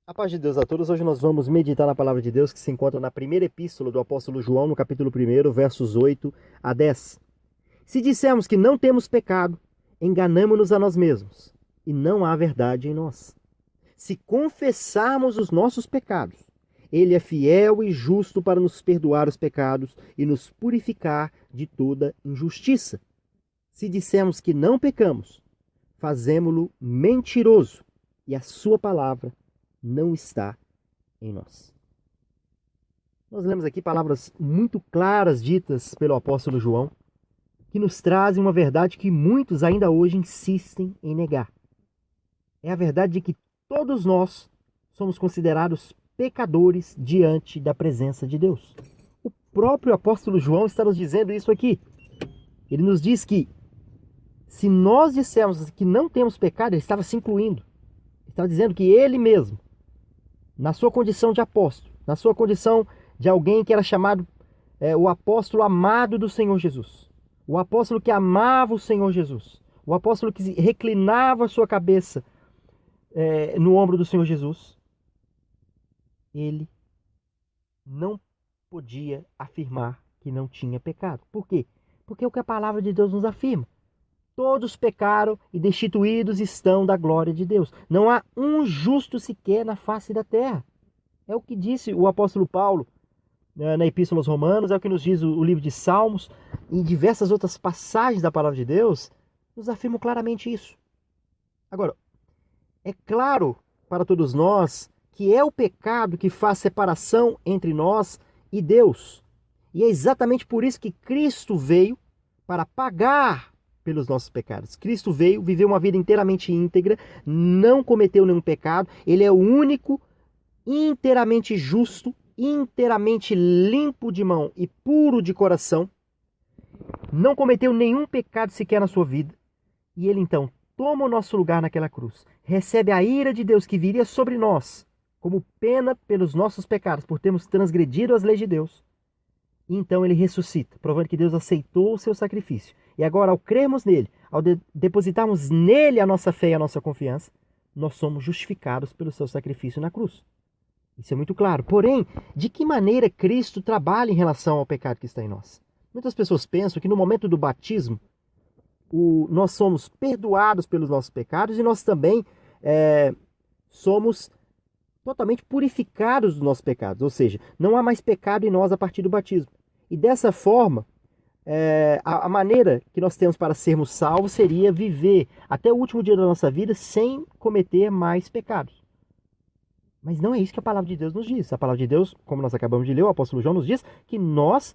A paz de Deus a todos. Hoje nós vamos meditar na palavra de Deus que se encontra na primeira epístola do apóstolo João, no capítulo 1, versos 8 a 10. Se dissermos que não temos pecado, enganamo-nos a nós mesmos, e não há verdade em nós. Se confessarmos os nossos pecados, ele é fiel e justo para nos perdoar os pecados e nos purificar de toda injustiça. Se dissermos que não pecamos, fazemo-lo mentiroso, e a sua palavra não está em nós. Nós lemos aqui palavras muito claras ditas pelo apóstolo João, que nos trazem uma verdade que muitos ainda hoje insistem em negar. É a verdade de que todos nós somos considerados pecadores diante da presença de Deus. O próprio apóstolo João está nos dizendo isso aqui. Ele nos diz que se nós dissermos que não temos pecado, ele estava se incluindo. Ele estava dizendo que ele mesmo, na sua condição de apóstolo, na sua condição de alguém que era chamado o apóstolo amado do Senhor Jesus, o apóstolo que amava o Senhor Jesus, o apóstolo que reclinava a sua cabeça no ombro do Senhor Jesus, ele não podia afirmar que não tinha pecado. Por quê? Porque é o que a palavra de Deus nos afirma. Todos pecaram e destituídos estão da glória de Deus. Não há um justo sequer na face da terra. É o que disse o apóstolo Paulo na Epístola aos Romanos, é o que nos diz o livro de Salmos e diversas outras passagens da palavra de Deus, nos afirmam claramente isso. Agora, é claro para todos nós que é o pecado que faz separação entre nós e Deus. E é exatamente por isso que Cristo veio para pagar pelos nossos pecados. Cristo veio, viveu uma vida inteiramente íntegra, não cometeu nenhum pecado, ele é o único, inteiramente justo, inteiramente limpo de mão e puro de coração, não cometeu nenhum pecado sequer na sua vida, e ele então toma o nosso lugar naquela cruz, recebe a ira de Deus que viria sobre nós, como pena pelos nossos pecados, por termos transgredido as leis de Deus. E então ele ressuscita, provando que Deus aceitou o seu sacrifício. E agora, ao crermos nele, ao depositarmos nele a nossa fé e a nossa confiança, nós somos justificados pelo seu sacrifício na cruz. Isso é muito claro. Porém, de que maneira Cristo trabalha em relação ao pecado que está em nós? Muitas pessoas pensam que no momento do batismo, nós somos perdoados pelos nossos pecados e nós também somos totalmente purificados dos nossos pecados. Ou seja, não há mais pecado em nós a partir do batismo. E dessa forma, a maneira que nós temos para sermos salvos seria viver até o último dia da nossa vida sem cometer mais pecados. Mas não é isso que a palavra de Deus nos diz. A palavra de Deus, como nós acabamos de ler, o apóstolo João nos diz que nós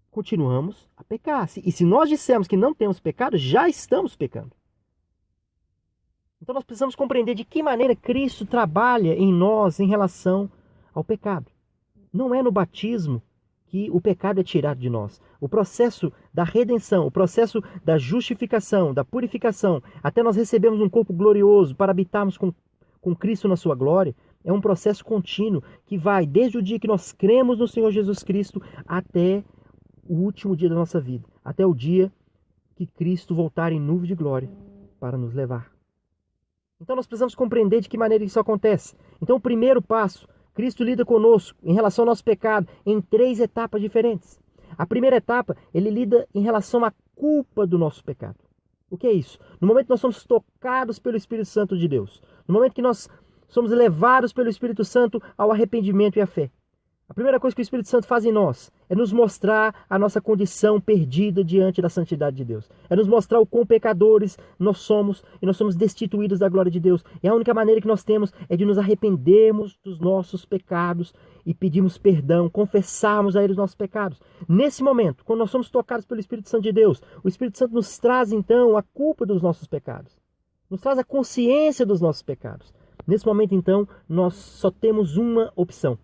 continuamos a pecar. E se nós dissermos que não temos pecado, já estamos pecando. Então nós precisamos compreender de que maneira Cristo trabalha em nós em relação ao pecado. Não é no batismo que o pecado é tirado de nós. O processo da redenção, o processo da justificação, da purificação, até nós recebemos um corpo glorioso para habitarmos com Cristo na sua glória, é um processo contínuo que vai desde o dia que nós cremos no Senhor Jesus Cristo até o último dia da nossa vida, até o dia que Cristo voltar em nuvem de glória para nos levar. Então nós precisamos compreender de que maneira isso acontece. Então o primeiro passo, Cristo lida conosco em relação ao nosso pecado em 3 etapas diferentes. A primeira etapa, ele lida em relação à culpa do nosso pecado. O que é isso? No momento que nós somos tocados pelo Espírito Santo de Deus, no momento que nós somos levados pelo Espírito Santo ao arrependimento e à fé, a primeira coisa que o Espírito Santo faz em nós é nos mostrar a nossa condição perdida diante da santidade de Deus. É nos mostrar o quão pecadores nós somos e nós somos destituídos da glória de Deus. E a única maneira que nós temos é de nos arrependermos dos nossos pecados e pedirmos perdão, confessarmos a Ele os nossos pecados. Nesse momento, quando nós somos tocados pelo Espírito Santo de Deus, o Espírito Santo nos traz então a culpa dos nossos pecados. Nos traz a consciência dos nossos pecados. Nesse momento então, nós só temos uma opção.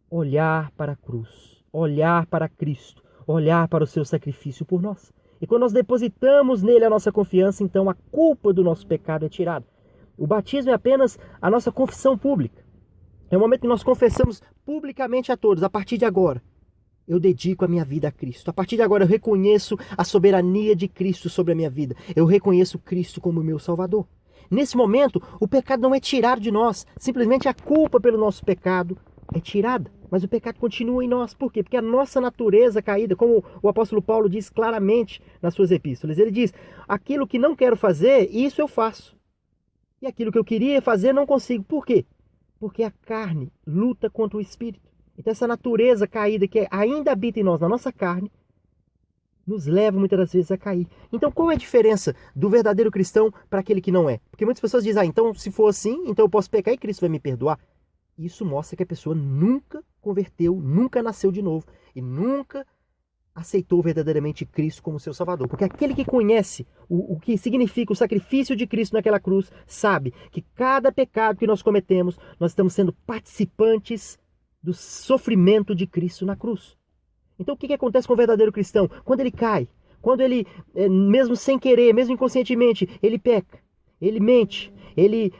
Olhar para a cruz, olhar para Cristo, olhar para o seu sacrifício por nós. E quando nós depositamos nele a nossa confiança, então a culpa do nosso pecado é tirada. O batismo é apenas a nossa confissão pública. É o momento que nós confessamos publicamente a todos, a partir de agora, eu dedico a minha vida a Cristo. A partir de agora eu reconheço a soberania de Cristo sobre a minha vida. Eu reconheço Cristo como meu Salvador. Nesse momento, o pecado não é tirado de nós, simplesmente a culpa pelo nosso pecado é tirada. Mas o pecado continua em nós. Por quê? Porque a nossa natureza caída, como o apóstolo Paulo diz claramente nas suas epístolas, ele diz, aquilo que não quero fazer, isso eu faço. E aquilo que eu queria fazer, não consigo. Por quê? Porque a carne luta contra o espírito. Então essa natureza caída que ainda habita em nós, na nossa carne, nos leva muitas das vezes a cair. Então qual é a diferença do verdadeiro cristão para aquele que não é? Porque muitas pessoas dizem, então se for assim, então eu posso pecar e Cristo vai me perdoar. Isso mostra que a pessoa nunca converteu, nunca nasceu de novo e nunca aceitou verdadeiramente Cristo como seu Salvador. Porque aquele que conhece o que significa o sacrifício de Cristo naquela cruz, sabe que cada pecado que nós cometemos, nós estamos sendo participantes do sofrimento de Cristo na cruz. Então o que acontece com o verdadeiro cristão? Quando ele cai, quando ele, mesmo sem querer, mesmo inconscientemente, ele peca, ele mente, ele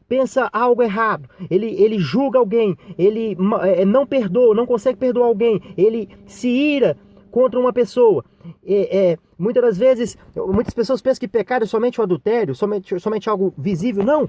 pensa algo errado, ele julga alguém, ele não perdoa, não consegue perdoar alguém, ele se ira contra uma pessoa. Muitas das vezes, muitas pessoas pensam que pecado é somente o adultério, somente algo visível. Não!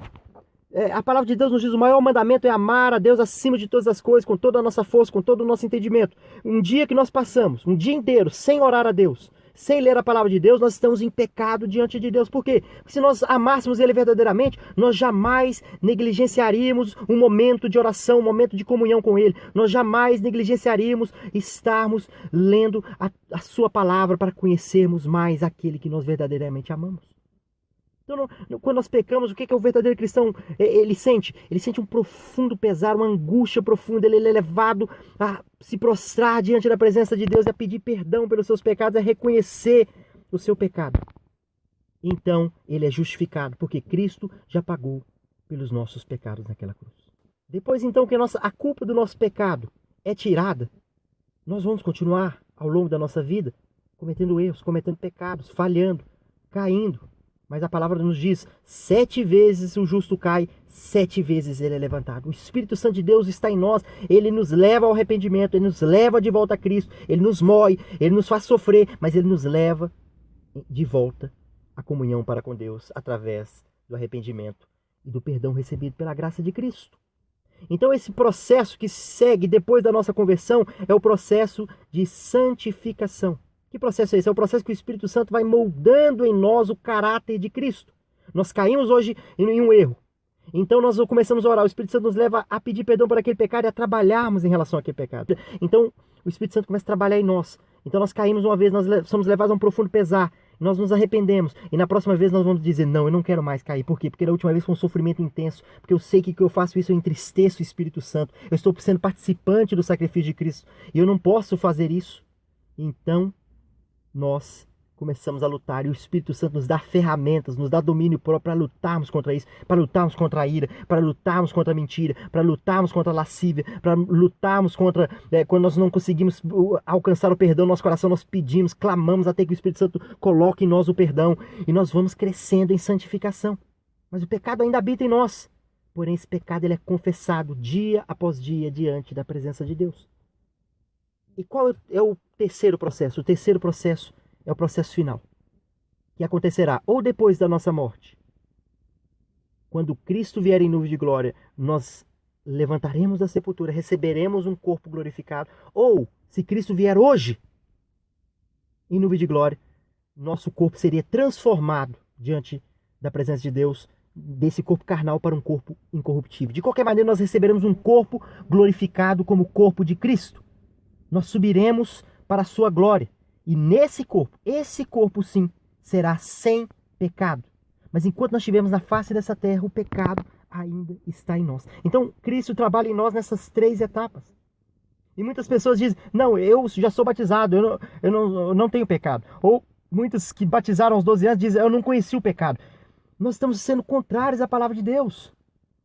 A palavra de Deus nos diz o maior mandamento é amar a Deus acima de todas as coisas, com toda a nossa força, com todo o nosso entendimento. Um dia que nós passamos, um dia inteiro, sem orar a Deus, sem ler a palavra de Deus, nós estamos em pecado diante de Deus. Por quê? Porque se nós amássemos Ele verdadeiramente, nós jamais negligenciaríamos um momento de oração, um momento de comunhão com Ele. Nós jamais negligenciaríamos estarmos lendo a Sua palavra para conhecermos mais aquele que nós verdadeiramente amamos. Então, quando nós pecamos, o que o verdadeiro cristão ele sente? Ele sente um profundo pesar, uma angústia profunda. Ele é levado a se prostrar diante da presença de Deus e a pedir perdão pelos seus pecados, a reconhecer o seu pecado. Então, ele é justificado, porque Cristo já pagou pelos nossos pecados naquela cruz. Depois, então, que a culpa do nosso pecado é tirada, nós vamos continuar ao longo da nossa vida cometendo erros, cometendo pecados, falhando, caindo. Mas a palavra nos diz, 7 vezes o justo cai, 7 vezes ele é levantado. O Espírito Santo de Deus está em nós, ele nos leva ao arrependimento, ele nos leva de volta a Cristo, ele nos moe, ele nos faz sofrer, mas ele nos leva de volta à comunhão para com Deus, através do arrependimento e do perdão recebido pela graça de Cristo. Então esse processo que segue depois da nossa conversão é o processo de santificação. Que processo é esse? É o processo que o Espírito Santo vai moldando em nós o caráter de Cristo. Nós caímos hoje em um erro. Então nós começamos a orar. O Espírito Santo nos leva a pedir perdão por aquele pecado e a trabalharmos em relação àquele pecado. Então o Espírito Santo começa a trabalhar em nós. Então nós caímos uma vez, nós somos levados a um profundo pesar. Nós nos arrependemos. E na próxima vez nós vamos dizer, não, eu não quero mais cair. Por quê? Porque na última vez foi um sofrimento intenso. Porque eu sei que eu faço isso, eu entristeço o Espírito Santo. Eu estou sendo participante do sacrifício de Cristo. E eu não posso fazer isso. Então nós começamos a lutar e o Espírito Santo nos dá ferramentas, nos dá domínio próprio para lutarmos contra isso, para lutarmos contra a ira, para lutarmos contra a mentira, para lutarmos contra a lascívia, para lutarmos contra, quando nós não conseguimos alcançar o perdão no nosso coração, nós pedimos, clamamos até que o Espírito Santo coloque em nós o perdão e nós vamos crescendo em santificação. Mas o pecado ainda habita em nós, porém esse pecado ele é confessado dia após dia diante da presença de Deus. E qual é o terceiro processo? O terceiro processo é o processo final, que acontecerá ou depois da nossa morte. Quando Cristo vier em nuvem de glória, nós levantaremos da sepultura, receberemos um corpo glorificado. Ou, se Cristo vier hoje, em nuvem de glória, nosso corpo seria transformado diante da presença de Deus, desse corpo carnal para um corpo incorruptível. De qualquer maneira, nós receberemos um corpo glorificado como o corpo de Cristo. Nós subiremos para a sua glória. E nesse corpo, esse corpo sim, será sem pecado. Mas enquanto nós estivermos na face dessa terra, o pecado ainda está em nós. Então, Cristo trabalha em nós nessas 3 etapas. E muitas pessoas dizem, não, eu já sou batizado, eu não tenho pecado. Ou muitos que batizaram aos 12 anos dizem, eu não conheci o pecado. Nós estamos sendo contrários à palavra de Deus.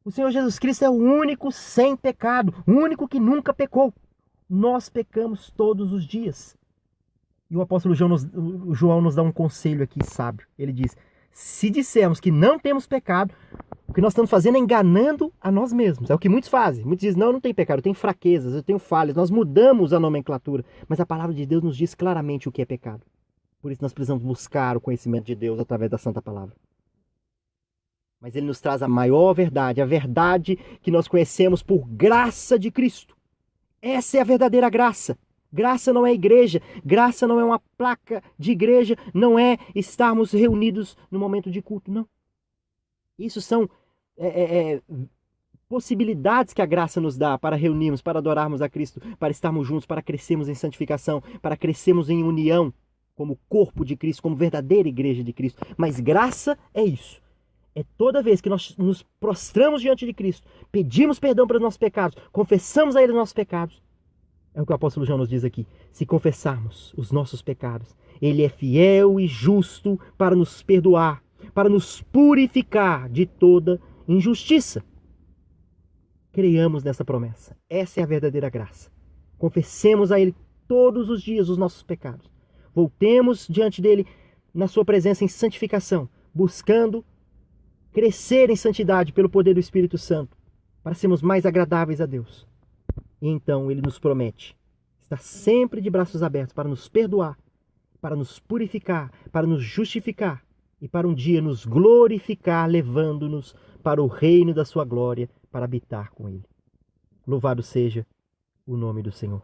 O Senhor Jesus Cristo é o único sem pecado, o único que nunca pecou. Nós pecamos todos os dias. E o apóstolo João nos dá um conselho aqui sábio. Ele diz, se dissermos que não temos pecado, o que nós estamos fazendo é enganando a nós mesmos. É o que muitos fazem. Muitos dizem, não, eu não tenho pecado, eu tenho fraquezas, eu tenho falhas. Nós mudamos a nomenclatura. Mas a palavra de Deus nos diz claramente o que é pecado. Por isso nós precisamos buscar o conhecimento de Deus através da Santa Palavra. mas ele nos traz a maior verdade, a verdade que nós conhecemos por graça de Cristo. Essa é a verdadeira graça. Graça não é igreja, graça não é uma placa de igreja, não é estarmos reunidos no momento de culto, não. Isso são possibilidades que a graça nos dá para reunirmos, para adorarmos a Cristo, para estarmos juntos, para crescermos em santificação, para crescermos em união como corpo de Cristo, como verdadeira igreja de Cristo. Mas graça é isso. É toda vez que nós nos prostramos diante de Cristo, pedimos perdão pelos nossos pecados, confessamos a Ele os nossos pecados. É o que o apóstolo João nos diz aqui. Se confessarmos os nossos pecados, Ele é fiel e justo para nos perdoar, para nos purificar de toda injustiça. Creiamos nessa promessa. Essa é a verdadeira graça. Confessemos a Ele todos os dias os nossos pecados. Voltemos diante dEle na sua presença em santificação, buscando crescer em santidade pelo poder do Espírito Santo, para sermos mais agradáveis a Deus. E então Ele nos promete estar sempre de braços abertos para nos perdoar, para nos purificar, para nos justificar e para um dia nos glorificar, levando-nos para o reino da sua glória, para habitar com Ele. Louvado seja o nome do Senhor.